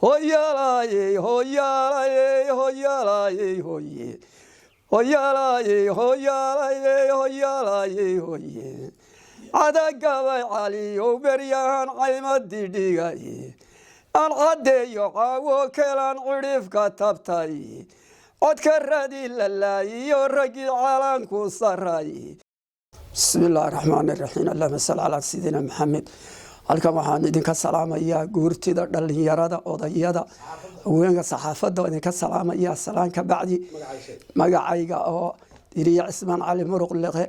hoyalaye hoyalaye hoyalaye hoye hoyalaye hoyalaye hoyalaye hoye adagabay caliyow beryahan caymadi dhigaye aan caddeeyo caawo kelaan cidhifka tabtay codka radi lalaayiyo raggii calanku saray bismillaahi raxmaani raxiim allahumma salli calaa sayidina maxamed halkan waxaan idinka salaamayaa guurtida dhalinyarada odayada haweenka saxaafadda idinka salaamaya salaanka bacdi magacayga oo diriya cismaan cali muruq leqe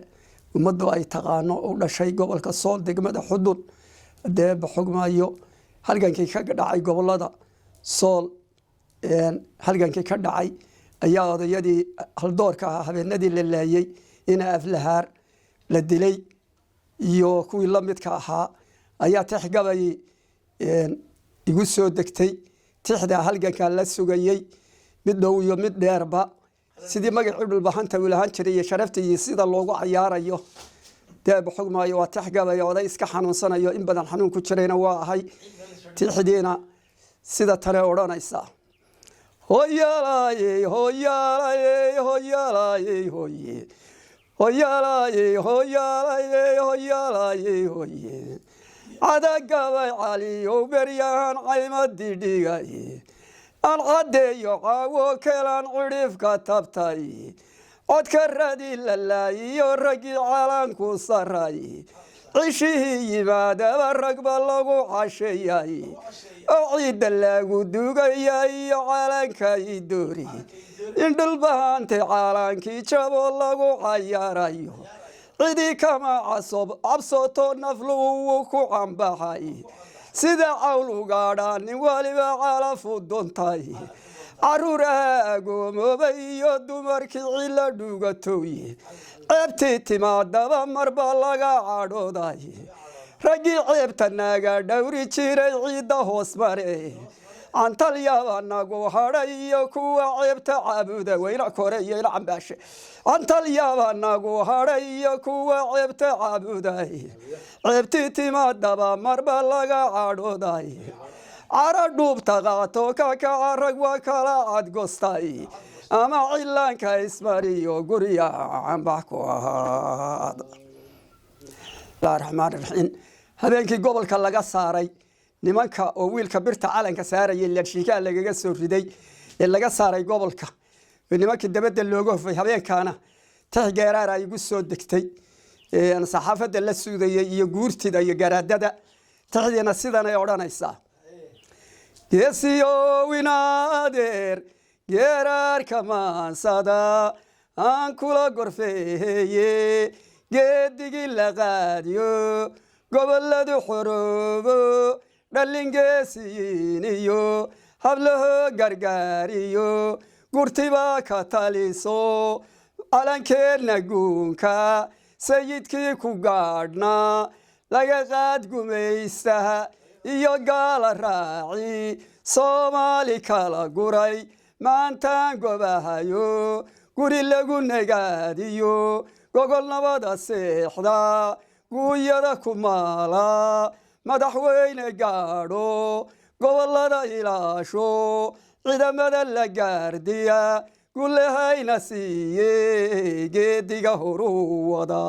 ummaddu ay taqaano u dhashay gobolka Sool degmada Xudun deeba xugmaayo halgankii ka dhacay gobolada Sool halgankii ka dhacay ayaa odayadii haldoorka ah habeenadii la laayay in aflahaar la dilay iyo kuwii la midka ahaa ayaa tixgabay igu soo degtay tixda halganka la sugayay mid dhow iyo mid dheerba sidii magacii dhulbahanta wiilahan jiray sharaftii sida loogu ciyaarayo deeba xugmaayo waa tixgabay oday iska xanuunsanayo in badan xanuun ku jirayna waa ahay tixdiina sida tale oranaysa hoyalaye hoyalaye hoyalaye hoye hoyalaye hoyalaye hoyalaye hoye adagabay caliyow beryahan caymadi dhigaye aan caddeeyo caawo kelaan cidhifka tabtay codka radi lalaayiyo raggii calanku saray cishihii yimaadaba ragba lagu casheeyay oo ciidda lagu dugayay iyo calankay doori in dhulbahante calankii jabo lagu cayaarayo cidii kama cabsoto nafluhu ku cambaxay sida cawl ugaadha nin waliba calafu duntay caruuraha agoomoobay iyo dumarkii cila dhugatooye ceebtii timaadaba marba laga cadhooday raggii ceebta naga dhowri jiray ciidda hoos mare antalyaba nagu hadhay iyo kuwa ceebta caabuda weyna kore iyo ina cambaashe antalyaba nagu hadhay iyo kuwa ceebta caabuday ceebtii timaadaba marba laga cadhooday cara dhuubta qaato kakaca rag waa kala cadgostay ama cilaanka ismariyo gurya cambax ku ahaad bismillaahi raxmaani raxiim habeenkii gobolka laga saaray nimanka oo wiilka birta calanka saarayay lashiikaa lagaga soo riday ee laga saaray gobolka nimankii dabadda looga hofay habeenkaana tixgeeraar ay igu soo degtay saxaafadda la suudayay iyo guurtida iyo garaadada tixdiina sidan ay odhanaysaa geesiyo winaadeer geeraarka maansada aan kula gorfeeye geedigii la qaadiyo goboladu xoroobo dhalingeesiyiin iyo hablaho gargaariyo gurtibaa ka taliso calankeenna guunka sayidkii ku gaadhnaa laga qaad gumaystaha iyo gaala raaci soomaali kala guray maantaan gobahayo guri lagu nagaadiyo gogol nabada seexda guuyada ku maala madaxweyne gaadho gobolada ilaasho ciidamada la gaardiya gulehayna siiye geediga horu wada